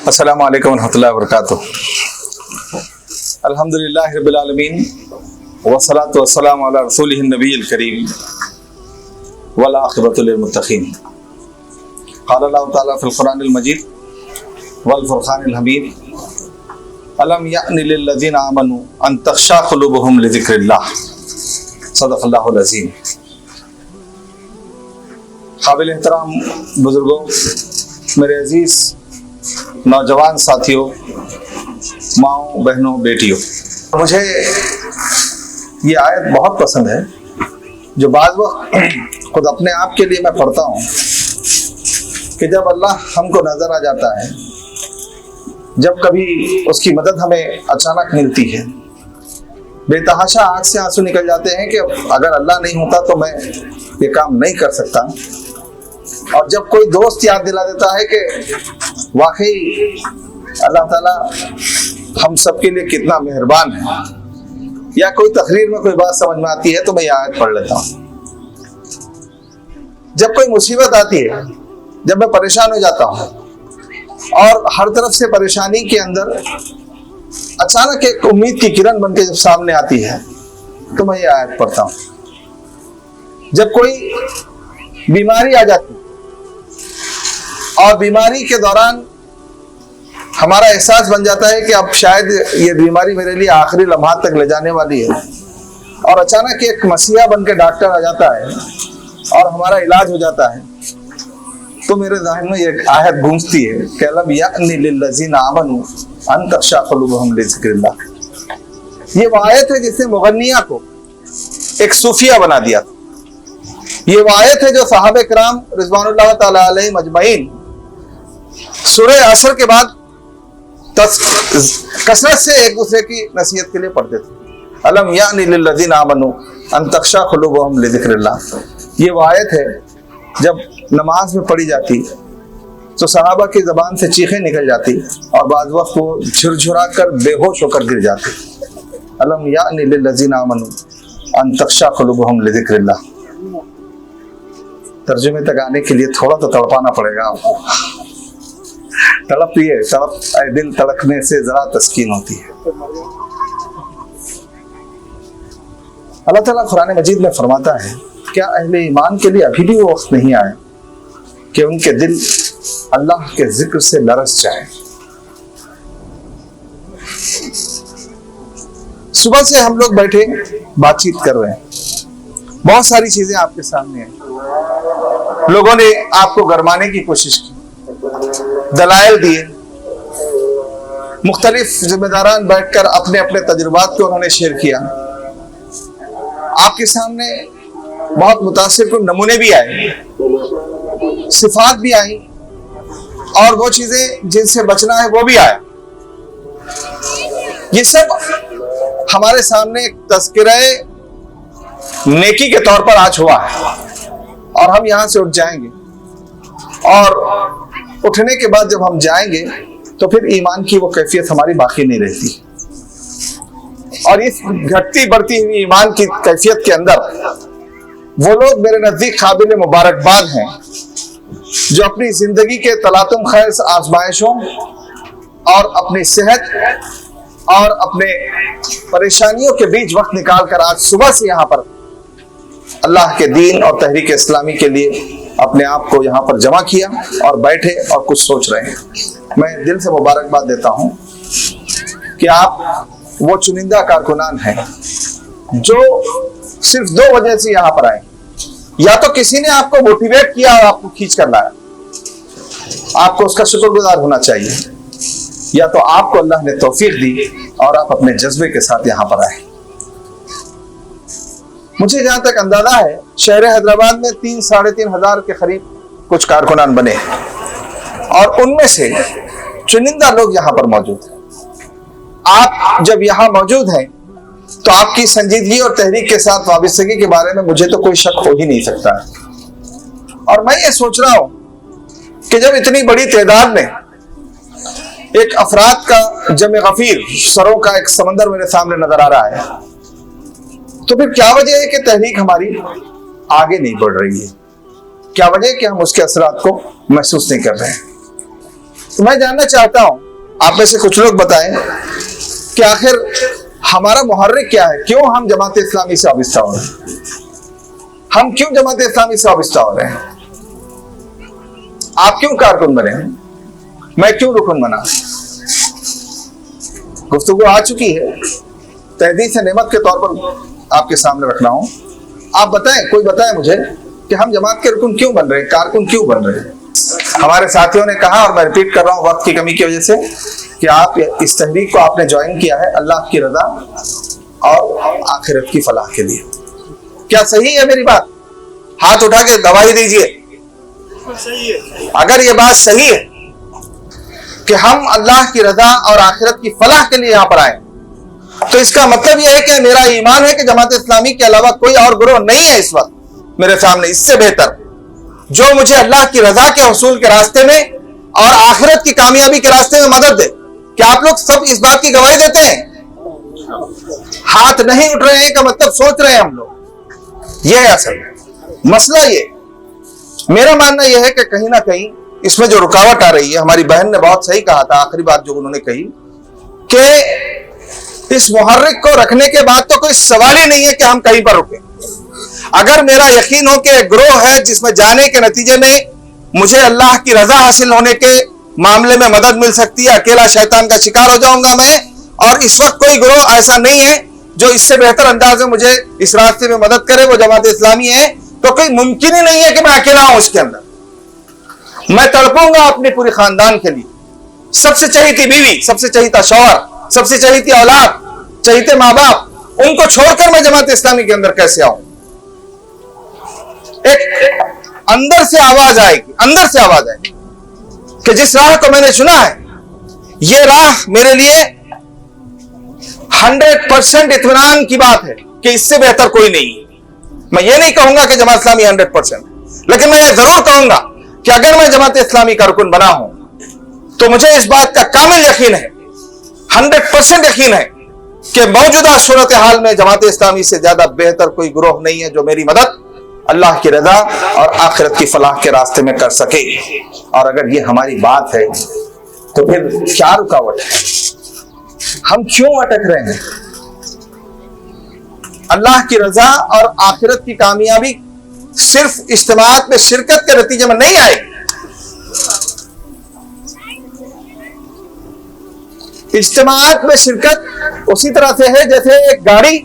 السلام علیکم ورحمۃ اللہ وبرکاتہ۔ الحمدللہ رب العالمین والصلاة والسلام علی رسولہ النبی الکریم والعاقبۃ للمتقین۔ قال اللہ تعالیٰ فی القرآن المجید والفرقان الحمید الم یأن للذین آمنوا ان تخشع قلوبهم لذکر اللہ، صدق اللہ العظیم۔ قابل احترام بزرگوں، میرے عزیز نوجوان ساتھیوں، ماؤں، بہنوں، بیٹیوں، مجھے یہ آیت بہت پسند ہے جو بعض وقت خود اپنے آپ کے لیے میں پڑھتا ہوں کہ جب اللہ ہم کو نظر آ جاتا ہے، جب کبھی اس کی مدد ہمیں اچانک ملتی ہے، بے تحاشا آنکھ سے آنسو نکل جاتے ہیں کہ اگر اللہ نہیں ہوتا تو میں یہ کام نہیں کر سکتا۔ اور جب کوئی دوست یاد دلا دیتا ہے کہ واقعی اللہ تعالیٰ ہم سب کے لیے کتنا مہربان ہے، یا کوئی تقریر میں کوئی بات سمجھ میں آتی ہے تو میں یہ آیت پڑھ لیتا ہوں۔ جب کوئی مصیبت آتی ہے، جب میں پریشان ہو جاتا ہوں اور ہر طرف سے پریشانی کے اندر اچانک ایک امید کی کرن بن کے جب سامنے آتی ہے تو میں یہ آیت پڑھتا ہوں۔ جب کوئی بیماری آ جاتی اور بیماری کے دوران ہمارا احساس بن جاتا ہے کہ اب شاید یہ بیماری میرے لیے آخری لمحات تک لے جانے والی ہے، اور اچانک ایک مسیحا بن کے ڈاکٹر آ جاتا ہے اور ہمارا علاج ہو جاتا ہے، تو میرے ذہن میں ایک آیت گونجتی ہے کہ الم یأن للذین آمنوا ان تخشع قلوبهم لذکر اللہ۔ یہ وہ آیت ہے جس نے مغنیہ کو ایک صوفیہ بنا دیا تھا۔ یہ وہ آیت ہے جو صحابہ کرام رضوان اللہ تعالی علیہم اجمعین سورہ عصر کے بعد کثرت سے ایک دوسرے کی نصیحت کے لیے پڑھتے تھے۔ الم یأن للذین آمنوا ان تخشع قلوبهم لذکر اللہ۔ یہ وہ آیت ہے جب نماز میں پڑھی جاتی تو صحابہ کی زبان سے چیخیں نکل جاتی اور بعض وقت وہ جھرجھرا کر بے ہوش ہو کر گر جاتے۔ الم یأن للذین آمنوا ان تخشع قلوبهم لذکر اللہ۔ ترجمے تک آنے کے لیے تھوڑا تو تڑپانا پڑے گا آپ کو۔ تڑپ یہ تڑپ اے دل تڑکنے سے ذرا تسکین ہوتی ہے۔ اللہ تعالیٰ قرآن مجید میں فرماتا ہے کیا اہل ایمان کے لیے ابھی بھی وہ وقت نہیں آیا کہ ان کے دل اللہ کے ذکر سے لرز جائے؟ صبح سے ہم لوگ بیٹھے بات چیت کر رہے ہیں، بہت ساری چیزیں آپ کے سامنے ہیں، لوگوں نے آپ کو گرمانے کی کوشش کی، دلائل دیے، مختلف ذمہ داران بیٹھ کر اپنے اپنے تجربات کو انہوں نے شیئر کیا۔ آپ کے سامنے بہت متاثر کن نمونے بھی آئے، صفات بھی آئیں، اور وہ چیزیں جن سے بچنا ہے وہ بھی آیا۔ یہ سب ہمارے سامنے ایک تذکرہ نیکی کے طور پر آج ہوا ہے، اور ہم یہاں سے اٹھ جائیں گے، اور اٹھنے کے بعد جب ہم جائیں گے تو پھر ایمان کی وہ کیفیت ہماری باقی نہیں رہتی، اور اس گھٹتی بڑھتی ہوئی ایمان کی کیفیت کے اندر وہ لوگ میرے نزدیک قابل مبارکباد ہیں جو اپنی زندگی کے تلاطم خیز آزمائشوں اور اپنی صحت اور اپنے پریشانیوں کے بیچ وقت نکال کر آج صبح سے یہاں پر اللہ کے دین اور تحریک اسلامی کے لیے اپنے آپ کو یہاں پر جمع کیا اور بیٹھے اور کچھ سوچ رہے ہیں۔ میں دل سے مبارکباد دیتا ہوں کہ آپ وہ چنندہ کارکنان ہیں جو صرف دو وجہ سے یہاں پر آئے، یا تو کسی نے آپ کو موٹیویٹ کیا اور آپ کو کھینچ کر لایا، آپ کو اس کا شکر گزار ہونا چاہیے، یا تو آپ کو اللہ نے توفیق دی اور آپ اپنے جذبے کے ساتھ یہاں پر آئے۔ مجھے جہاں تک اندازہ ہے شہر حیدرآباد میں 3-3.5 ہزار کے قریب کچھ کارکنان بنے ہیں، اور ان میں سے چنندہ لوگ یہاں پر موجود ہیں۔ آپ جب یہاں موجود ہیں تو آپ کی سنجیدگی اور تحریک کے ساتھ وابستگی کے بارے میں مجھے تو کوئی شک ہو ہی نہیں سکتا ہے، اور میں یہ سوچ رہا ہوں کہ جب اتنی بڑی تعداد میں ایک افراد کا جمع غفیر سروں کا ایک سمندر میرے سامنے نظر آ رہا ہے، تو پھر کیا وجہ ہے کہ تحریک ہماری آگے نہیں بڑھ رہی ہے؟ کیا وجہ ہے کہ ہم اس کے اثرات کو محسوس نہیں کر رہے ہیں؟ تو میں جاننا چاہتا ہوں آپ میں سے کچھ لوگ بتائیں کہ آخر ہمارا محرک کیا ہے؟ کیوں ہم جماعت اسلامی سے وابستہ ہو رہے ہیں؟ ہم کیوں جماعت اسلامی سے وابستہ ہو رہے ہیں؟ آپ کیوں کارکن بنے ہیں؟ میں کیوں رکن بنا؟ گفتگو آ چکی ہے، تحدیث نعمت کے طور پر آپ کے سامنے رکھ رہا ہوں. آپ بتائیں، کوئی بتائے مجھے کہ ہم جماعت کے رکن کیوں بن رہے ہیں، کارکن کیوں بن رہے ہیں؟ ہمارے ساتھیوں نے کہا، اور میں ریپیٹ کر رہا ہوں وقت کی کمی کی وجہ سے، کہ آپ اس تحریک کو آپ نے جوائن کیا ہے اللہ کی رضا اور آخرت کی فلاح کے لیے. کیا صحیح ہے میری بات؟ ہاتھ اٹھا کے گواہی دیجئے اگر یہ بات صحیح ہے کہ ہم اللہ کی رضا اور آخرت کی فلاح کے لیے یہاں پر آئے، تو اس کا مطلب یہ ہے کہ میرا ایمان ہے کہ جماعت اسلامی کے علاوہ کوئی اور گروہ نہیں ہے اس وقت میرے سامنے اس سے بہتر، جو مجھے اللہ کی رضا کے حصول کے راستے میں اور آخرت کی کامیابی کے راستے میں مدد دے. کیا آپ لوگ سب اس بات کی گواہی دیتے ہیں؟ ہاتھ نہیں اٹھ رہے ہیں کا مطلب سوچ رہے ہیں ہم لوگ. یہ ہے اصل مسئلہ. یہ میرا ماننا یہ ہے کہ کہیں نہ کہیں اس میں جو رکاوٹ آ رہی ہے، ہماری بہن نے بہت صحیح کہا تھا آخری بات جو انہوں نے کہی، کہ اس محرک کو رکھنے کے بعد تو کوئی سوال ہی نہیں ہے کہ ہم کہیں پر رکیں. اگر میرا یقین ہو کہ ایک گروہ ہے جس میں جانے کے نتیجے میں مجھے اللہ کی رضا حاصل ہونے کے معاملے میں مدد مل سکتی ہے، اکیلا شیطان کا شکار ہو جاؤں گا میں، اور اس وقت کوئی گروہ ایسا نہیں ہے جو اس سے بہتر انداز میں مجھے اس راستے میں مدد کرے، وہ جماعت اسلامی ہے، تو کوئی ممکن ہی نہیں ہے کہ میں اکیلا ہوں اس کے اندر. میں تڑپوں گا اپنے پورے خاندان کے لیے. سب سے چاہیے تھی بیوی، سب سے چاہیے تھا شوہر، سب سے چاہیے تھی اولاد، چاہیے تھے ماں باپ، ان کو چھوڑ کر میں جماعت اسلامی کے اندر کیسے آؤں؟ ایک اندر سے آواز آئے گی، اندر سے آواز آئے گی کہ جس راہ کو میں نے چنا ہے یہ راہ میرے لیے 100% اطمینان کی بات ہے کہ اس سے بہتر کوئی نہیں. میں یہ نہیں کہوں گا کہ جماعت اسلامی 100%، لیکن میں یہ ضرور کہوں گا کہ اگر میں جماعت اسلامی کا رکن بنا ہوں تو مجھے اس بات کا کامل یقین ہے، 100% یقین ہے کہ موجودہ صورتحال میں جماعت اسلامی سے زیادہ بہتر کوئی گروہ نہیں ہے جو میری مدد اللہ کی رضا اور آخرت کی فلاح کے راستے میں کر سکے. اور اگر یہ ہماری بات ہے تو پھر کیا رکاوٹ ہے؟ ہم کیوں اٹک رہے ہیں؟ اللہ کی رضا اور آخرت کی کامیابی صرف اجتماعات میں شرکت کے نتیجے میں نہیں آئے. اجتماعات میں شرکت اسی طرح سے ہے جیسے ایک گاڑی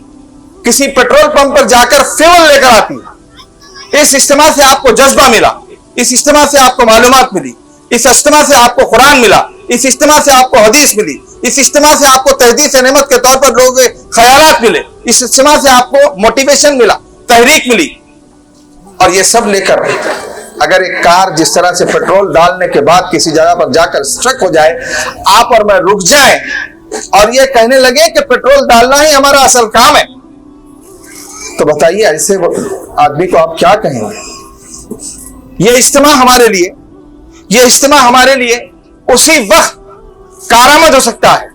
کسی پیٹرول پمپ پر جا کر فیول لے کر آتی ہے. اس اجتماع سے آپ کو جذبہ ملا، اس اجتماع سے آپ کو معلومات ملی، اس اجتماع سے آپ کو قرآن ملا، اس اجتماع سے آپ کو حدیث ملی، اس اجتماع سے آپ کو تحدیث نعمت کے طور پر لوگ خیالات ملے، اس اجتماع سے آپ کو موٹیویشن ملا، تحریک ملی. اور یہ سب لے کر اگر ایک کار جس طرح سے پیٹرول ڈالنے کے بعد کسی جگہ پر جا کر سٹرک ہو جائے، آپ اور میں رک جائیں اور یہ کہنے لگے کہ پیٹرول ڈالنا ہی ہمارا اصل کام ہے، تو بتائیے ایسے آدمی کو آپ کیا کہیں گے؟ یہ اجتماع ہمارے لیے اسی وقت کارآمد ہو سکتا ہے.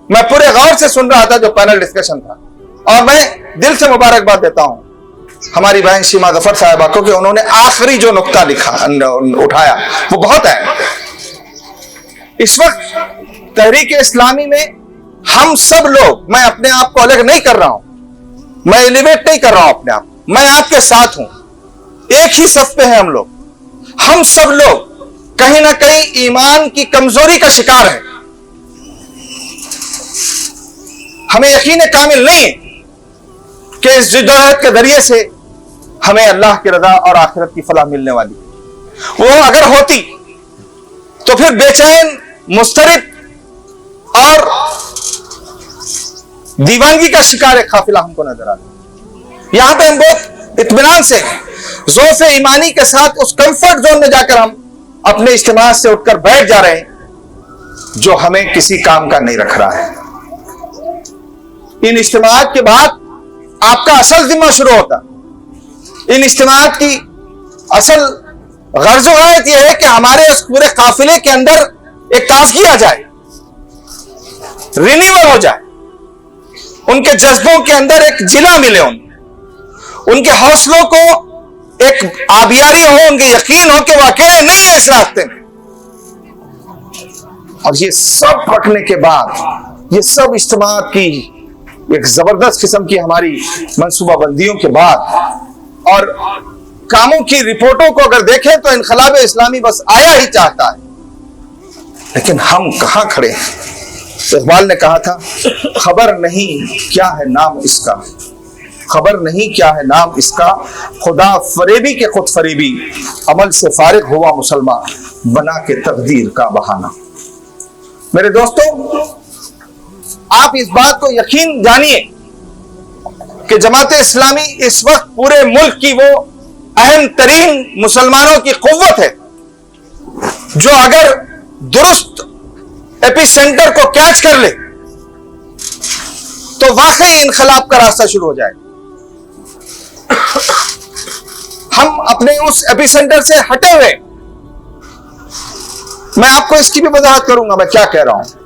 میں پورے غور سے سن رہا تھا جو پینل ڈسکشن تھا، اور میں دل سے مبارکباد دیتا ہوں ہماری بہن شیما ظفر صاحبہ کو کہ انہوں نے آخری جو نقطہ اٹھایا وہ بہت ہے. اس وقت تحریک اسلامی میں ہم سب لوگ، میں اپنے آپ کو الگ نہیں کر رہا ہوں، میں ایلیویٹ نہیں کر رہا ہوں اپنے آپ، میں آپ کے ساتھ ہوں، ایک ہی صف پہ ہیں ہم لوگ. ہم سب لوگ کہیں نہ کہیں ایمان کی کمزوری کا شکار ہیں. ہمیں یقین کامل نہیں ہے کہ اس جدوجہد کے ذریعے سے ہمیں اللہ کی رضا اور آخرت کی فلاح ملنے والی. وہ اگر ہوتی تو پھر بے چین، مضطرب اور دیوانگی کا شکار ایک قافلہ ہم کو نظر آتا. یہاں پہ ہم بہت اطمینان سے، ذوق ایمانی کے ساتھ اس کمفرٹ زون میں جا کر ہم اپنے اجتماع سے اٹھ کر بیٹھ جا رہے ہیں جو ہمیں کسی کام کا نہیں رکھ رہا ہے. ان اجتماعات کے بعد آپ کا اصل ذمہ شروع ہوتا. ان اجتماعات کی اصل غرض و غایت یہ ہے کہ ہمارے اس پورے قافلے کے اندر ایک تازگی آ جائے، رینیول ہو جائے، ان کے جذبوں کے اندر ایک جلا ملے، ان کے حوصلوں کو ایک آبیاری ہو، ان کے یقین ہو کہ وہ اکیلے نہیں ہیں اس راستے میں. اور یہ سب رکھنے کے بعد، یہ سب اجتماعات کی ایک زبردست قسم کی ہماری منصوبہ بندیوں کے بعد اور کاموں کی رپورٹوں کو اگر دیکھیں تو انقلاب اسلامی بس آیا ہی چاہتا ہے، لیکن ہم کہاں کھڑے ہیں؟ اقبال نے کہا تھا، خبر نہیں کیا ہے نام اس کا، خبر نہیں کیا ہے نام اس کا، خدا فریبی کے خود فریبی، عمل سے فارغ ہوا مسلمان، بنا کے تقدیر کا بہانہ۔ میرے دوستوں، آپ اس بات کو یقین جانیے کہ جماعت اسلامی اس وقت پورے ملک کی وہ اہم ترین مسلمانوں کی قوت ہے جو اگر درست ایپی سینٹر کو کیچ کر لے تو واقعی انقلاب کا راستہ شروع ہو جائے۔ ہم اپنے اس ایپی سینٹر سے ہٹے ہوئے، میں آپ کو اس کی بھی وضاحت کروں گا میں کیا کہہ رہا ہوں،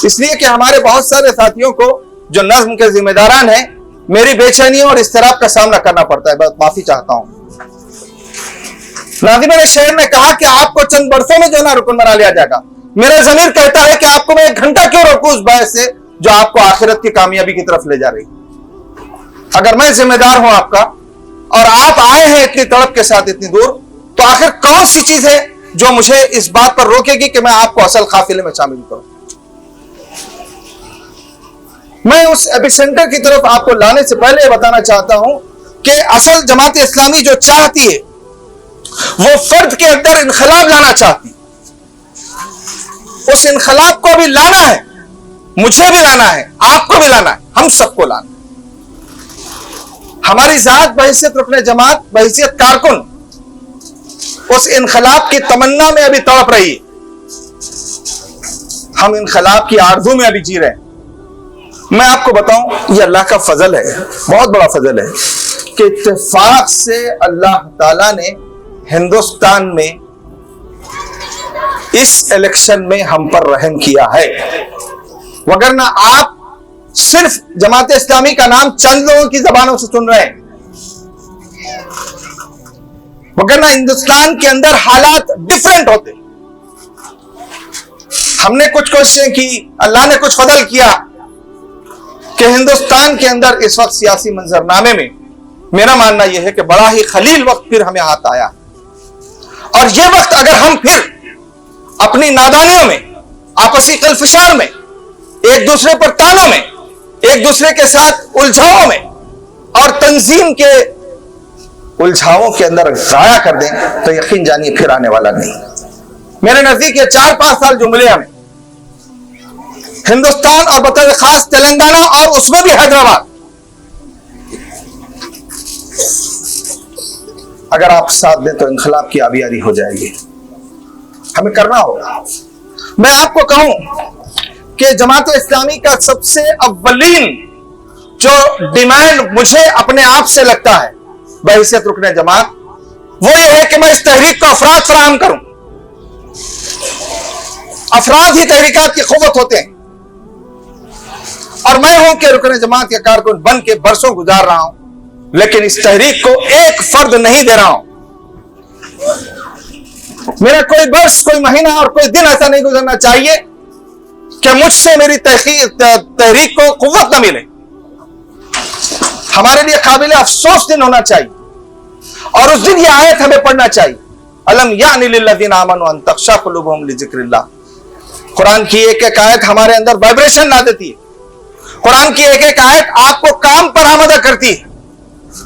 اس لیے کہ ہمارے بہت سارے ساتھیوں کو جو نظم کے ذمہ داران ہیں میری بے چینیوں اور اضطراب کا سامنا کرنا پڑتا ہے، بہت معافی چاہتا ہوں۔ ناظمین شہر نے کہا کہ آپ کو چند برسوں میں جو ہے نا رکن بنا لیا جائے گا، میرا ضمیر کہتا ہے کہ آپ کو میں 1 گھنٹہ کیوں روکوں اس باعث سے جو آپ کو آخرت کی کامیابی کی طرف لے جا رہی۔ اگر میں ذمہ دار ہوں آپ کا اور آپ آئے ہیں اتنی تڑپ کے ساتھ اتنی دور، تو آخر کون سی چیز ہے جو مجھے اس بات پر روکے گی کہ میں آپ کو اصل قافلے میں شامل کروں؟ میں اس ایپی سینٹر کی طرف آپ کو لانے سے پہلے یہ بتانا چاہتا ہوں کہ اصل جماعت اسلامی جو چاہتی ہے وہ فرد کے اندر انقلاب لانا چاہتی ہے۔ اس انقلاب کو بھی لانا ہے، مجھے بھی لانا ہے، آپ کو بھی لانا ہے، ہم سب کو لانا ہے۔ ہماری ذات بحیثیت رکن جماعت، بحیثیت کارکن اس انقلاب کی تمنا میں ابھی تڑپ رہی ہے، ہم انقلاب کی آرزو میں ابھی جی رہے ہیں۔ میں آپ کو بتاؤں، یہ اللہ کا فضل ہے، بہت بڑا فضل ہے کہ اتفاق سے اللہ تعالیٰ نے ہندوستان میں اس الیکشن میں ہم پر رحم کیا ہے، وگرنہ آپ صرف جماعت اسلامی کا نام چند لوگوں کی زبانوں سے سن رہے ہیں، وگرنہ ہندوستان کے اندر حالات ڈیفرنٹ ہوتے۔ ہم نے کچھ کوششیں کی، اللہ نے کچھ فضل کیا کہ ہندوستان کے اندر اس وقت سیاسی منظرنامے میں میرا ماننا یہ ہے کہ بڑا ہی خلیل وقت پھر ہمیں ہاتھ آیا، اور یہ وقت اگر ہم پھر اپنی نادانیوں میں، آپسی کلفشار میں، ایک دوسرے پر تانوں میں، ایک دوسرے کے ساتھ الجھاؤں میں اور تنظیم کے الجھاؤں کے اندر ضائع کر دیں تو یقین جانیے پھر آنے والا نہیں۔ میرے نزدیک یہ 4-5 سال جو ملے ہمیں ہندوستان اور بطور خاص تلنگانہ اور اس میں بھی حیدرآباد، اگر آپ ساتھ دیں تو انقلاب کی آبیاری ہو جائے گی، ہمیں کرنا ہوگا۔ میں آپ کو کہوں کہ جماعت اسلامی کا سب سے اولین جو ڈیمانڈ مجھے اپنے آپ سے لگتا ہے بحیثیت رکن جماعت، وہ یہ ہے کہ میں اس تحریک کو افراد فراہم کروں۔ افراد ہی تحریکات کی قوت ہوتے ہیں، اور میں ہوں کہ رکن جماعت کے کارکن بن کے برسوں گزار رہا ہوں، لیکن اس تحریک کو ایک فرد نہیں دے رہا ہوں۔ میرا کوئی برس، کوئی مہینہ اور کوئی دن ایسا نہیں گزرنا چاہیے کہ مجھ سے میری تحریک کو قوت نہ ملے۔ ہمارے لیے قابل افسوس دن ہونا چاہیے، اور اس دن یہ آیت ہمیں پڑھنا چاہیے، الم یعن للذین آمنوا ان تخشع قلوبہم لذکر اللہ۔ قرآن کی ایک ایک آیت ہمارے اندر وائبریشن لا دیتی ہے، قرآن کی ایک ایک آیت آپ کو کام پر آمادہ کرتی ہے،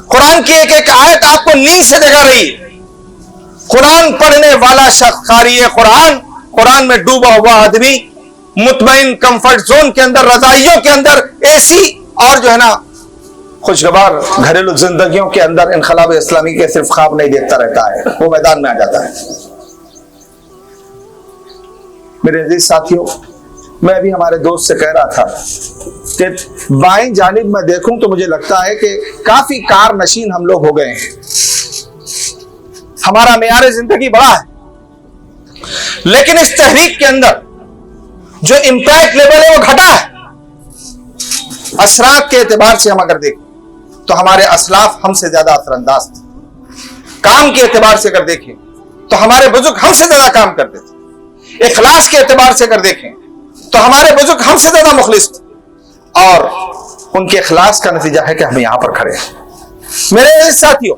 قرآن کی ایک ایک آیت آپ کو نیند سے جگا رہی ہے۔ قرآن پڑھنے والا شخص، قاری قرآن، قرآن میں ڈوبا ہوا آدمی، مطمئن کمفرٹ زون کے اندر، رضائیوں کے اندر، اے سی اور جو ہے نا خوشگوار گھریلو زندگیوں کے اندر انقلاب اسلامی کے صرف خواب نہیں دیکھتا رہتا ہے، وہ میدان میں آ جاتا ہے۔ میرے عزیز ساتھیوں، میں ابھی ہمارے دوست سے کہہ رہا تھا کہ بائیں جانب میں دیکھوں تو مجھے لگتا ہے کہ کافی کار نشین ہم لوگ ہو گئے ہیں، ہمارا معیار زندگی بڑا ہے، لیکن اس تحریک کے اندر جو امپیکٹ لیول ہے وہ گھٹا ہے۔ اثرات کے اعتبار سے ہم اگر دیکھیں تو ہمارے اسلاف ہم سے زیادہ اثر انداز تھے، کام کے اعتبار سے اگر دیکھیں تو ہمارے بزرگ ہم سے زیادہ کام کرتے تھے، اخلاص کے اعتبار سے اگر دیکھیں تو ہمارے بزرگ ہم سے زیادہ مخلص تھے، اور ان کے اخلاص کا نتیجہ ہے کہ ہم یہاں پر کھڑے ہیں۔ میرے ساتھیوں،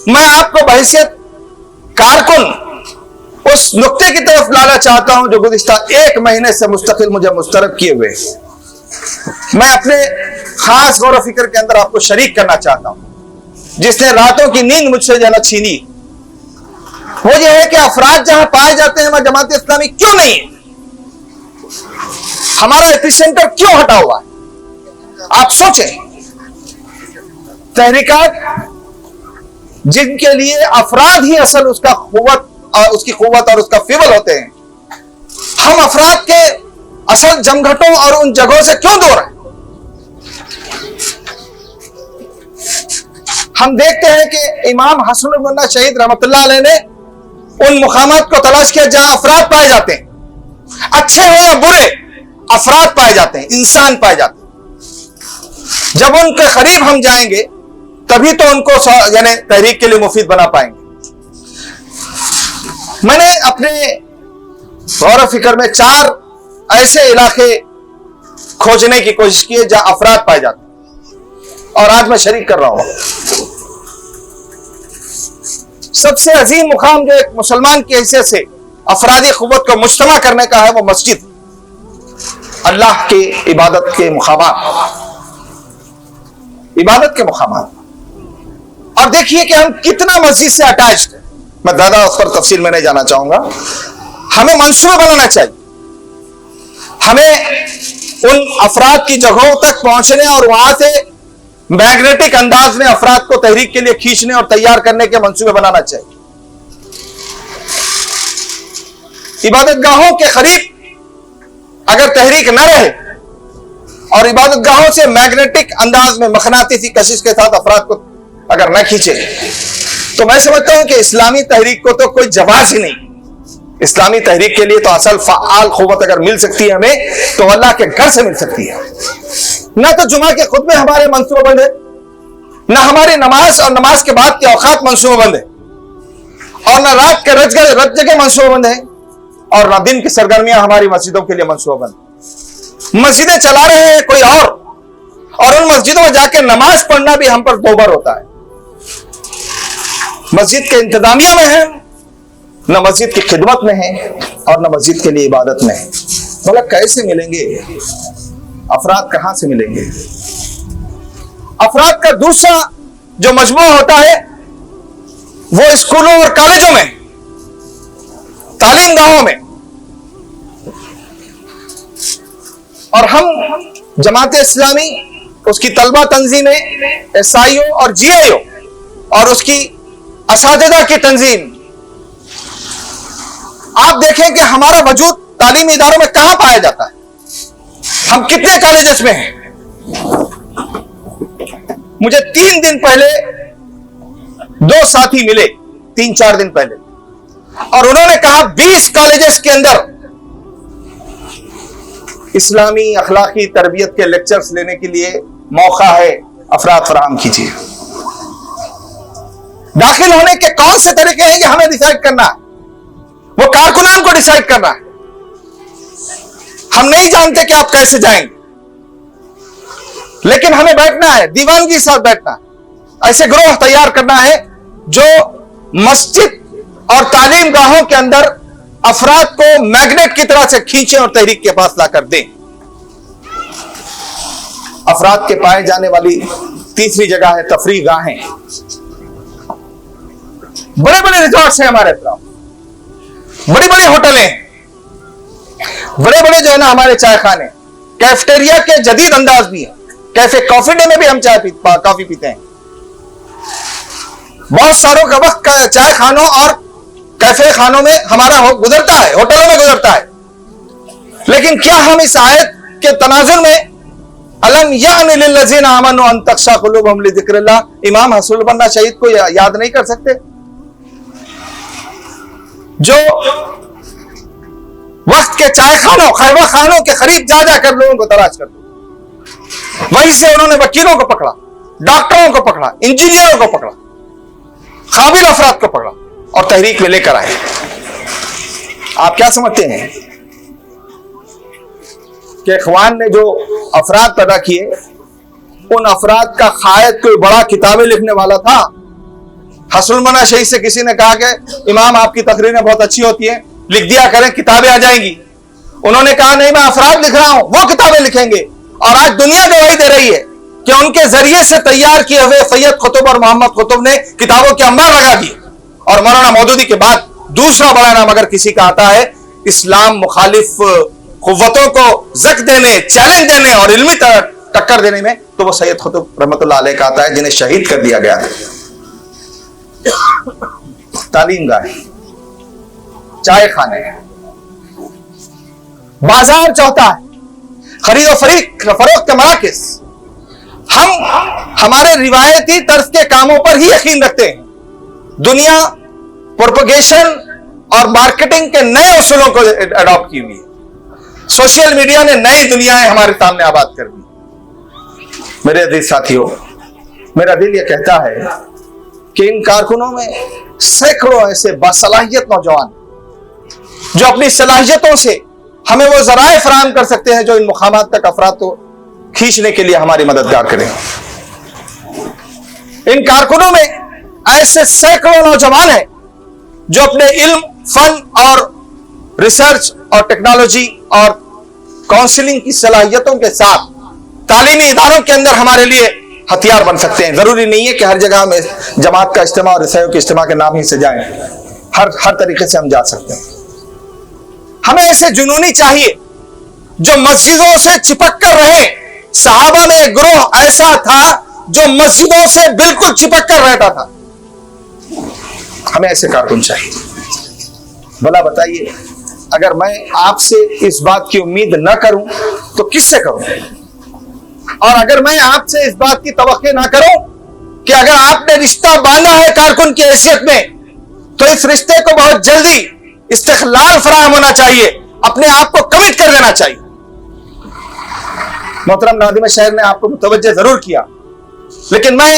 میں آپ کو بحیثیت کارکن اس نقطے کی طرف لانا چاہتا ہوں جو گزشتہ 1 مہینے سے مستقل مجھے مسترد کیے ہوئے، میں اپنے خاص غور و فکر کے اندر آپ کو شریک کرنا چاہتا ہوں، جس نے راتوں کی نیند مجھ سے جانا چھینی۔ وہ یہ ہے کہ افراد جہاں پائے جاتے ہیں وہاں جماعت اسلامی کیوں نہیں ہے؟ ہمارا ایپی سینٹر کیوں ہٹا ہوا ہے؟ آپ سوچیں، تحریکات جن کے لیے افراد ہی اصل اس کی قوت اور اس کا فیول ہوتے ہیں، ہم افراد کے اصل جمگھٹوں اور ان جگہوں سے کیوں دور ہیں؟ ہم دیکھتے ہیں کہ امام حسن البنا شہید رحمت اللہ علیہ نے ان مقامات کو تلاش کیا جہاں افراد پائے جاتے ہیں، اچھے ہو یا برے، افراد پائے جاتے ہیں، انسان پائے جاتے ہیں۔ جب ان کے قریب ہم جائیں گے تبھی تو ان کو یعنی تحریک کے لیے مفید بنا پائیں گے۔ میں نے اپنے غور و فکر میں 4 ایسے علاقے کھوجنے کی کوشش کی ہے جہاں افراد پائے جاتے ہیں، اور آج میں شریک کر رہا ہوں۔ سب سے عظیم مقام جو ایک مسلمان کی حیثیت سے افرادی قوت کو مجتمع کرنے کا ہے وہ مسجد، اللہ کی عبادت کے مقامات، عبادت کے مقامات۔ اور دیکھیے کہ ہم کتنا مسجد سے اٹیچڈ ہیں، میں زیادہ اس پر تفصیل میں نہیں جانا چاہوں گا۔ ہمیں منصوبہ بنانا چاہیے، ہمیں ان افراد کی جگہوں تک پہنچنے اور وہاں سے میگنیٹک انداز میں افراد کو تحریک کے لیے کھینچنے اور تیار کرنے کے منصوبے بنانا چاہیے۔ عبادت گاہوں کے قریب اگر تحریک نہ رہے اور عبادت گاہوں سے میگنیٹک انداز میں مقناطیسی کشش کے ساتھ افراد کو اگر نہ کھینچے تو میں سمجھتا ہوں کہ اسلامی تحریک کو تو کوئی جواز ہی نہیں۔ اسلامی تحریک کے لیے تو اصل فعال قوت اگر مل سکتی ہے ہمیں تو اللہ کے گھر سے مل سکتی ہے۔ نہ تو جمعہ کے خطبے ہمارے منصوبہ بند ہے، نہ ہماری نماز اور نماز کے بعد کے اوقات منصوبہ بند ہے، اور نہ رات کے رت جگہ منصوبہ بند ہے، اور نہ دن کی سرگرمیاں ہماری مسجدوں کے لیے منصوبہ بند۔ مسجدیں چلا رہے ہیں کوئی اور ان مسجدوں میں جا کے نماز پڑھنا بھی ہم پر دوبر ہوتا ہے۔ مسجد کے انتظامیہ میں ہے، نہ مسجد کی خدمت میں ہے، اور نہ مسجد کے لیے عبادت میں ہے۔ بھلا کیسے ملیں گے افراد؟ کہاں سے ملیں گے افراد؟ کا دوسرا جو مجموعہ ہوتا ہے وہ اسکولوں اور کالجوں میں، تعلیم گاہوں میں، اور ہم جماعت اسلامی، اس کی طلبہ تنظیمیں، ایس آئی او اور جی آئی او، اور اس کی اساتذہ کی تنظیم، آپ دیکھیں کہ ہمارا وجود تعلیمی اداروں میں کہاں پایا جاتا ہے؟ ہم کتنے کالجز میں ہیں؟ مجھے 3 دن پہلے 2 ساتھی ملے، 3-4 دن پہلے، اور انہوں نے کہا 20 کالجز کے اندر اسلامی اخلاقی تربیت کے لیکچرز لینے کے لیے موقع ہے، افراد فراہم کیجیے۔ داخل ہونے کے کون سے طریقے ہیں یہ ہمیں ڈیسائیڈ کرنا ہے، وہ کارکنان کو ڈیسائیڈ کرنا ہے۔ ہم نہیں جانتے کہ آپ کیسے جائیں گے، لیکن ہمیں بیٹھنا ہے، دیوانگی کے ساتھ بیٹھنا ہے، ایسے گروہ تیار کرنا ہے جو مسجد اور تعلیم گاہوں کے اندر افراد کو میگنیٹ کی طرح سے کھینچیں اور تحریک کے پاس لا کر دیں۔ افراد کے پائے جانے والی تیسری جگہ ہے تفریح گاہیں۔ بڑے بڑے ریزورٹس ہیں ہمارے اطراف، بڑی بڑی ہوٹلیں، بڑے بڑے جو ہے نا ہمارے چائے خانے، کیفٹیریا کے جدید انداز بھی ہیں، کیفے کافی ڈے میں بھی ہم کافی پیتے ہیں۔ بہت ساروں کا وقت چائے خانوں اور کیفے خانوں میں ہمارا گزرتا ہے، ہوٹلوں میں گزرتا ہے، لیکن کیا ہم اس آیت کے تناظر میں الم یعن للذین آمنوا ان تخشع قلوبہم لذکر اللہ امام حسن البنا شہید کو یاد نہیں کر سکتے، جو وقت کے چائے خانوں، خیمہ خانوں کے قریب جا جا کر لوگوں کو تلاش کرتے، وہیں سے انہوں نے وکیلوں کو پکڑا، ڈاکٹروں کو پکڑا، انجینئروں کو پکڑا، قابل افراد کو پکڑا اور تحریک میں لے کر آئے۔ آپ کیا سمجھتے ہیں کہ اخوان نے جو افراد پیدا کیے ان افراد کا قائد کوئی بڑا کتابیں لکھنے والا تھا؟ حسن المنع شہید سے کسی نے کہا کہ امام آپ کی تقریریں بہت اچھی ہوتی ہیں، لکھ دیا کریں، کتابیں آ جائیں گی۔ انہوں نے کہا نہیں، میں افراد لکھ رہا ہوں، وہ کتابیں لکھیں گے۔ اور آج دنیا گواہی دے رہی ہے کہ ان کے ذریعے سے تیار کیے ہوئے سید قطب اور محمد قطب نے کتابوں کے انبار لگا دیے۔ اور مولانا مودودی کے بعد دوسرا بڑا نام اگر کسی کا آتا ہے اسلام مخالف قوتوں کو زک دینے، چیلنج دینے اور علمی ٹکر دینے میں، تو وہ سید قطب رحمۃ اللہ علیہ کا آتا ہے، جنہیں شہید کر دیا گیا تھا۔ تعلیم گاہ، چائے خانے، بازار چوتھا ہے، خرید و فروخت کے مراکز۔ ہم ہمارے روایتی طرز کے کاموں پر ہی یقین رکھتے ہیں۔ دنیا پروپیگیشن اور مارکیٹنگ کے نئے اصولوں کو اڈاپٹ کی ہوئی ہے۔ سوشل میڈیا نے نئی دنیایں ہمارے سامنے آباد کر دی۔ میرے عزیز ساتھیوں، میرا دل یہ کہتا ہے کہ ان کارکنوں میں سینکڑوں ایسے باصلاحیت نوجوان جو اپنی صلاحیتوں سے ہمیں وہ ذرائع فراہم کر سکتے ہیں جو ان مقامات تک افراد کو کھینچنے کے لیے ہماری مددگار کریں۔ ان کارکنوں میں ایسے سینکڑوں نوجوان ہیں جو اپنے علم، فن اور ریسرچ اور ٹیکنالوجی اور کاؤنسلنگ کی صلاحیتوں کے ساتھ تعلیمی اداروں کے اندر ہمارے لیے ہتھیار بن سکتے ہیں۔ ضروری نہیں ہے کہ ہر جگہ میں جماعت کا اجتماع اور عیسائیوں کے اجتماع کے نام ہی سے جائیں، ہر طریقے سے ہم جا سکتے ہیں۔ ہمیں ایسے جنونی چاہیے جو مسجدوں سے چپک کر رہے۔ صحابہ میں ایک گروہ ایسا تھا جو مسجدوں سے بالکل چپک کر رہتا تھا۔ ہمیں ایسے کارکن چاہیے۔ بھلا بتائیے، اگر میں آپ سے اس بات کی امید نہ کروں تو کس سے کروں؟ اور اگر میں آپ سے اس بات کی توقع نہ کروں کہ اگر آپ نے رشتہ باندھا ہے کارکن کی حیثیت میں تو اس رشتے کو بہت جلدی استقلال فراہم ہونا چاہیے، اپنے آپ کو کمٹ کر دینا چاہیے۔ محترم ناظرین شہر نے آپ کو متوجہ ضرور کیا، لیکن میں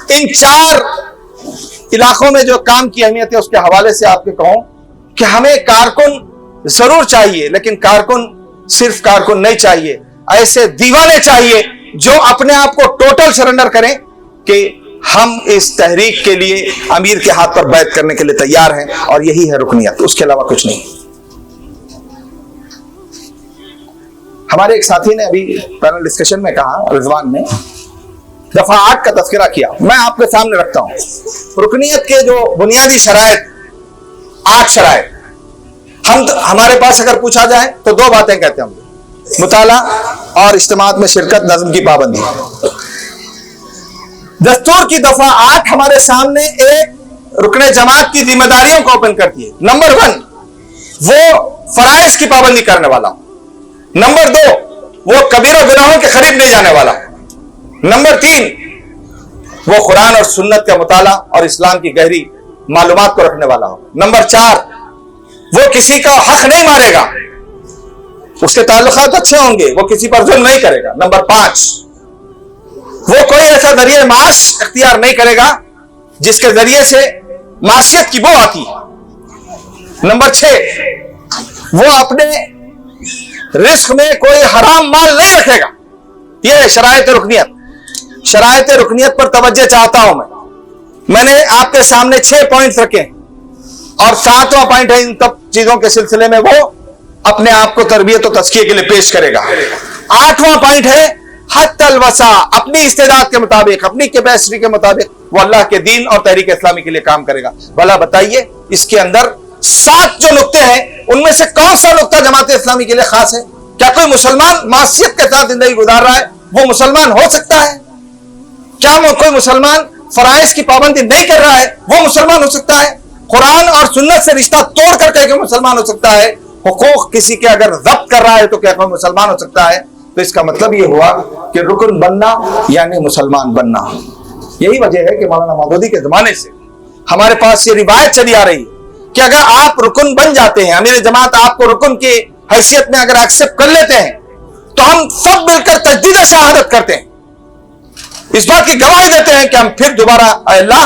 ان 4 علاقوں میں جو کام کی اہمیت ہے اس کے حوالے سے آپ کو کہوں کہ ہمیں کارکن ضرور چاہیے، لیکن کارکن صرف کارکن نہیں چاہیے، ایسے دیوانے چاہیے جو اپنے آپ کو ٹوٹل سرنڈر کریں کہ ہم اس تحریک کے لیے امیر کے ہاتھ پر بیعت کرنے کے لیے تیار ہیں، اور یہی ہے رکنیت، اس کے علاوہ کچھ نہیں۔ ہمارے ایک ساتھی نے ابھی پینل ڈسکشن میں کہا، رضوان نے دفعہ 8 کا تذکرہ کیا، میں آپ کے سامنے رکھتا ہوں۔ رکنیت کے جو بنیادی شرائط، 8 شرائط، ہمارے پاس اگر پوچھا جائے تو 2 باتیں کہتے ہیں ہم: مطالعہ اور اجتماعات میں شرکت، نظم کی پابندی۔ دستور کی دفعہ 8 ہمارے سامنے ایک رکن جماعت کی ذمہ داریوں کو اوپن کرتی ہے۔ نمبر 1، وہ فرائض کی پابندی کرنے والا۔ نمبر 2، وہ کبیرہ گناہوں کے قریب نہیں جانے والا۔ نمبر 3، وہ قرآن اور سنت کا مطالعہ اور اسلام کی گہری معلومات کو رکھنے والا ہو۔ نمبر 4، وہ کسی کا حق نہیں مارے گا، اس کے تعلقات اچھے ہوں گے، وہ کسی پر ظلم نہیں کرے گا۔ نمبر 5، وہ کوئی ایسا ذریعہ معاش اختیار نہیں کرے گا جس کے ذریعے سے معاشیت کی بو آتی ہے۔ نمبر 6، وہ اپنے رزق میں کوئی حرام مال نہیں رکھے گا۔ یہ ہے شرائط رکنیت۔ شرائط رکنیت پر توجہ چاہتا ہوں میں نے آپ کے سامنے 6 پوائنٹس رکھے ہیں، اور 7واں پوائنٹ ہے ان سب چیزوں کے سلسلے میں وہ اپنے آپ کو تربیت و تزکیے کے لیے پیش کرے گا۔ 8واں پوائنٹ ہے حد الوسع، اپنی استعداد کے مطابق، اپنی کیپیسٹی کے مطابق وہ اللہ کے دین اور تحریک اسلامی کے لیے کام کرے گا۔ بھلا بتائیے، اس کے اندر 7 جو نقطے ہیں ان میں سے کون سا نقطہ جماعت اسلامی کے لیے خاص ہے؟ کیا کوئی مسلمان معصیت کے ساتھ زندگی گزار رہا ہے وہ مسلمان ہو سکتا ہے؟ کیا کوئی مسلمان فرائض کی پابندی نہیں کر رہا ہے وہ مسلمان ہو سکتا ہے؟ قرآن اور سنت سے رشتہ توڑ کر کے مسلمان ہو سکتا ہے؟ حقوق کسی کے اگر ضبط کر رہا ہے تو کیا کوئی مسلمان ہو سکتا ہے؟ تو اس کا مطلب یہ ہوا کہ رکن بننا یعنی مسلمان بننا۔ یہی وجہ ہے کہ مولانا مودودی کے زمانے سے ہمارے پاس یہ روایت چلی آ رہی ہے کہ اگر آپ رکن بن جاتے ہیں، امیر جماعت آپ کو رکن کی حیثیت میں اگر ایکسپٹ کر لیتے ہیں، تو ہم سب مل کر تجدید شہادت کرتے ہیں، اس بات کی گواہی دیتے ہیں کہ ہم پھر دوبارہ اے اللہ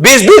20-20,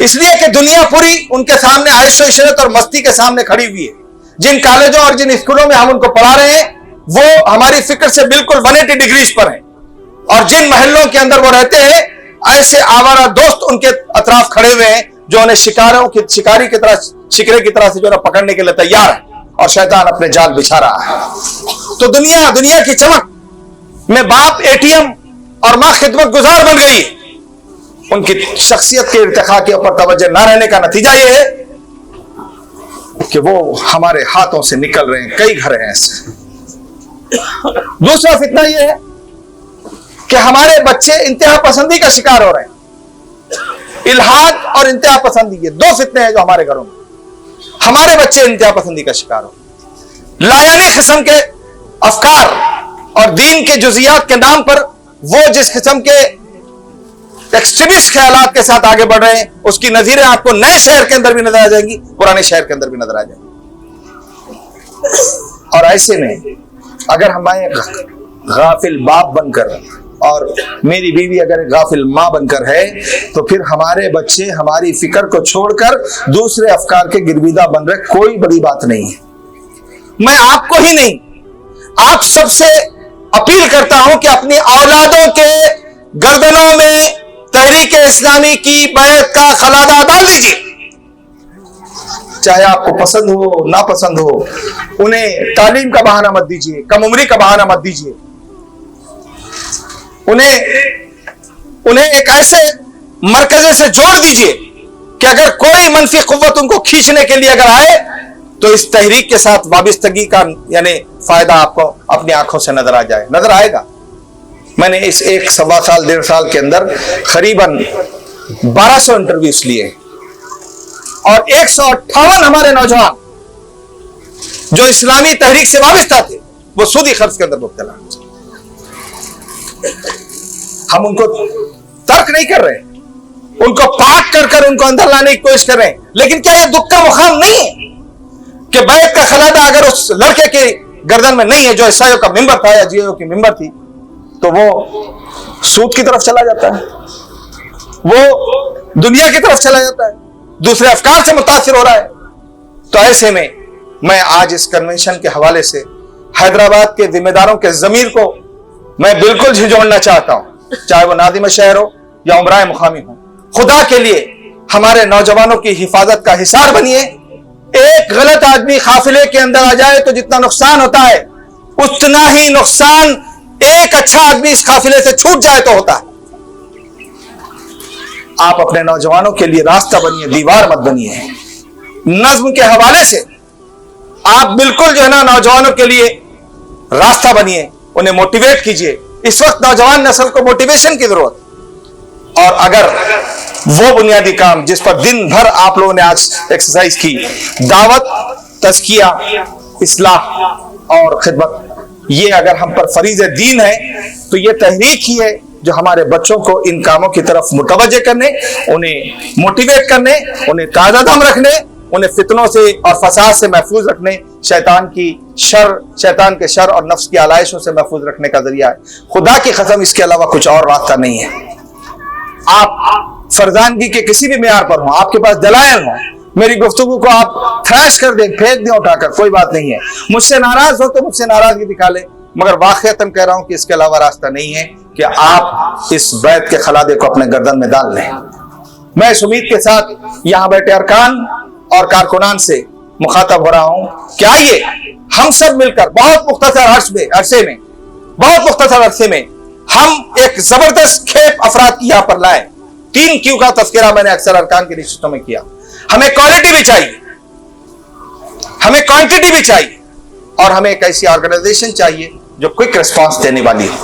اس لیے کہ دنیا پوری ان کے سامنے عیش و عشرت اور مستی کے سامنے کھڑی ہوئی ہے. جن کالجوں اور جن اسکولوں میں ہم ان کو پڑھا رہے ہیں وہ ہماری فکر سے بالکل 180 ڈگریز پر ہیں, اور جن محلوں کے اندر وہ رہتے ہیں ایسے آوارہ دوست ان کے اطراف کھڑے ہوئے ہیں جو انہیں شکاری کی طرح, شکرے کی طرح سے جو ہے پکڑنے کے لیے تیار ہے, اور شیطان اپنے جال بچھا رہا ہے. تو دنیا کی چمک میں باپ ATM اور ماں خدمت گزار بن گئی. ان کی شخصیت کے ارتقاء کے اوپر توجہ نہ رہنے کا نتیجہ یہ ہے کہ وہ ہمارے ہاتھوں سے نکل رہے ہیں. کئی گھر ہیں ایسے. دوسرا فتنہ یہ ہے کہ ہمارے بچے انتہا پسندی کا شکار ہو رہے ہیں. الحاد اور انتہا پسندی, یہ دو فتنے ہیں جو ہمارے گھروں میں. ہمارے بچے انتہا پسندی کا شکار ہو, لایانی قسم کے افکار اور دین کے جزیات کے نام پر وہ جس قسم کے ایکسٹریمسٹ خیالات کے ساتھ آگے بڑھ رہے ہیں اس کی نظیریں آپ کو نئے شہر کے اندر بھی نظر آ جائیں گی, پرانے شہر کے اندر بھی نظر آ جائیں گی. اور ایسے میں اگر ہمارے غافل باپ بن کر اور میری بیوی اگر غافل ماں بن کر ہے تو پھر ہمارے بچے ہماری فکر کو چھوڑ کر دوسرے افکار کے گرویدہ بن رہے. کوئی بڑی بات نہیں ہے. میں آپ کو ہی نہیں, آپ سب سے اپیل کرتا ہوں کہ اپنی اولادوں کے گردنوں میں تحریک اسلامی کی بیعت کا خلادہ ڈال دیجیے. چاہے آپ کو پسند ہو نہ پسند ہو, انہیں تعلیم کا بہانہ مت دیجیے, کم عمری کا بہانہ مت دیجیے. انہیں ایک ایسے مرکزے سے جوڑ دیجیے کہ اگر کوئی منفی قوت ان کو کھینچنے کے لیے اگر آئے تو اس تحریک کے ساتھ وابستگی کا یعنی فائدہ آپ کو اپنی آنکھوں سے نظر آئے گا. میں نے اس 1 سوا سال 1.5 سال کے اندر قریباً 1200 انٹرویوز لیے, اور 158 ہمارے نوجوان جو اسلامی تحریک سے وابستہ تھے وہ سودی قرض کے اندر مبتلا. ہم ان کو ترک نہیں کر رہے, ان کو پاک کر ان کو اندر لانے کی کوشش کر رہے ہیں. لیکن کیا یہ دکھ کا مقام نہیں ہے کہ بیعت کا خلادہ اگر اس لڑکے کے گردن میں نہیں ہے جو عیسائیوں کا ممبر تھا یا جیو کی ممبر تھی تو وہ سود کی طرف چلا جاتا ہے, وہ دنیا کی طرف چلا جاتا ہے, دوسرے افکار سے متاثر ہو رہا ہے. تو ایسے میں آج اس کنونشن کے حوالے سے حیدرآباد کے ذمہ داروں کے ضمیر کو میں بالکل جھنجھوڑنا چاہتا ہوں, چاہے وہ ناظم شہر ہو یا عمرائے مقامی ہو. خدا کے لیے ہمارے نوجوانوں کی حفاظت کا حصار بنیے. ایک غلط آدمی قافلے کے اندر آ جائے تو جتنا نقصان ہوتا ہے اتنا ہی نقصان ایک اچھا آدمی اس قافلے سے چھوٹ جائے تو ہوتا ہے. آپ اپنے نوجوانوں کے لیے راستہ بنیے, دیوار مت بنیے. نظم کے حوالے سے آپ بالکل جو ہے نا نوجوانوں کے لیے راستہ بنیے, انہیں موٹیویٹ کیجیے. اس وقت نوجوان نسل کو موٹیویشن کی ضرورت, اور اگر وہ بنیادی کام جس پر دن بھر آپ لوگوں نے آج ایکسرسائز کی, دعوت, تزکیہ, اصلاح اور خدمت, یہ اگر ہم پر فریض دین ہے تو یہ تحریک ہی ہے جو ہمارے بچوں کو ان کاموں کی طرف متوجہ کرنے, انہیں موٹیویٹ کرنے, انہیں تازہ دم رکھنے, انہیں فتنوں سے اور فساد سے محفوظ رکھنے, شیطان کے شر اور نفس کی آلائشوں سے محفوظ رکھنے کا ذریعہ ہے. خدا کی قسم اس کے علاوہ کچھ اور راستہ نہیں ہے. آپ فرزانگی کے کسی بھی معیار پر ہوں, آپ کے پاس دلائل ہوں, میری گفتگو کو آپ تھریش کر دیں, پھینک دیں اٹھا کر, کوئی بات نہیں ہے. مجھ سے ناراض ہو تو مجھ سے ناراضگی دکھا لیں, مگر واقعتاً کہہ رہا ہوں کہ اس کے علاوہ راستہ نہیں ہے کہ آپ اس بیعت کے خلادے کو اپنے گردن میں ڈال لیں. میں اس امید کے ساتھ یہاں بیٹھے ارکان اور کارکنان سے مخاطب ہو رہا ہوں کہ آئیے ہم سب مل کر بہت مختصر عرصے میں ہم ایک زبردست کھیپ افراد کی یہاں پر لائیں. 3 کیو کا تذکرہ میں نے اکثر ارکان کی نشستوں میں کیا. ہمیں کوالٹی بھی چاہیے, ہمیں کوانٹٹی بھی چاہیے, اور ہمیں ایک ایسی آرگنائزیشن چاہیے جو کوئک ریسپانس دینے والی ہے.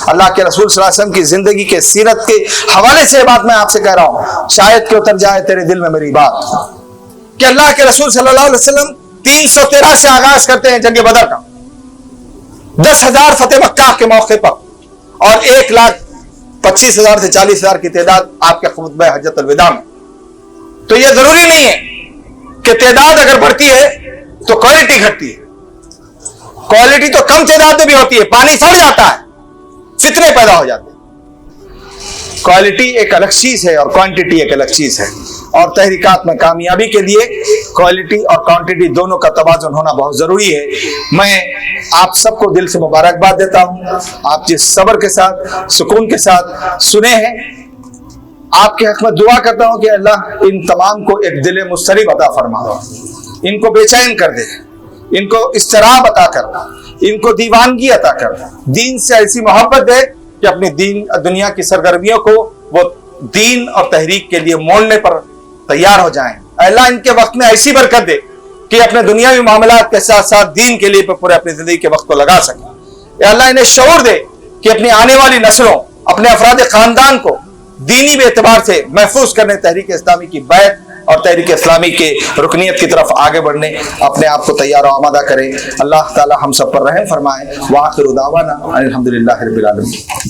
اللہ کے رسول صلی اللہ علیہ وسلم کی زندگی کے سیرت کے حوالے سے یہ بات میں آپ سے کہہ رہا ہوں, شاید کہ اتر جائے تیرے دل میں میری بات کہ اللہ کے رسول صلی اللہ علیہ وسلم 313 سے آغاز کرتے ہیں جنگ بدر کا, 10,000 فتح مکہ کے موقع پر, اور 1,25,000 سے 40,000 کی تعداد آپ کے خطبہ حجت الوداع میں. تو یہ ضروری نہیں ہے کہ تعداد اگر بڑھتی ہے تو کوالٹی گھٹتی ہے. کوالٹی تو کم تعداد میں بھی ہوتی ہے, پانی سڑ جاتا ہے, فتنے پیدا ہو جاتے ہیں. کوالٹی ایک الگ چیز ہے اور کوانٹٹی ایک الگ چیز ہے. اور تحریکات میں کامیابی کے لیے کوالٹی اور کوانٹٹی دونوں کا توازن ہونا بہت ضروری ہے۔ میں آپ سب کو دل سے مبارکباد دیتا ہوں، آپ جس صبر کے ساتھ سکون کے ساتھ سنے ہیں، آپ کے حق میں دعا کرتا ہوں کہ اللہ ان تمام کو ایک دل مضطرب عطا فرما، ان کو بے چین کر دے، ان کو اضطراب عطا کر، ان کو دیوانگی عطا کر، دین سے ایسی محبت دے کہ اپنی دنیا کی سرگرمیوں کو وہ دین اور تحریک کے لیے مولنے پر تیار ہو جائیں۔ اللہ ان کے وقت میں ایسی برکت دے کہ اپنے دنیاوی معاملات کے ساتھ ساتھ دین کے لیے پورے اپنی زندگی کے وقت کو لگا سکیں۔ اللہ انہیں شعور دے کہ اپنی آنے والی نسلوں، اپنے افراد خاندان کو دینی بے اعتبار سے محفوظ کرنے، تحریک اسلامی کی بیعت اور تحریک اسلامی کے رکنیت کی طرف آگے بڑھنے اپنے آپ کو تیار و آمادہ کرے۔ اللہ تعالی ہم سب پر رحم فرمائے۔ وآخر دعوانا ان الحمد للہ رب العالمین۔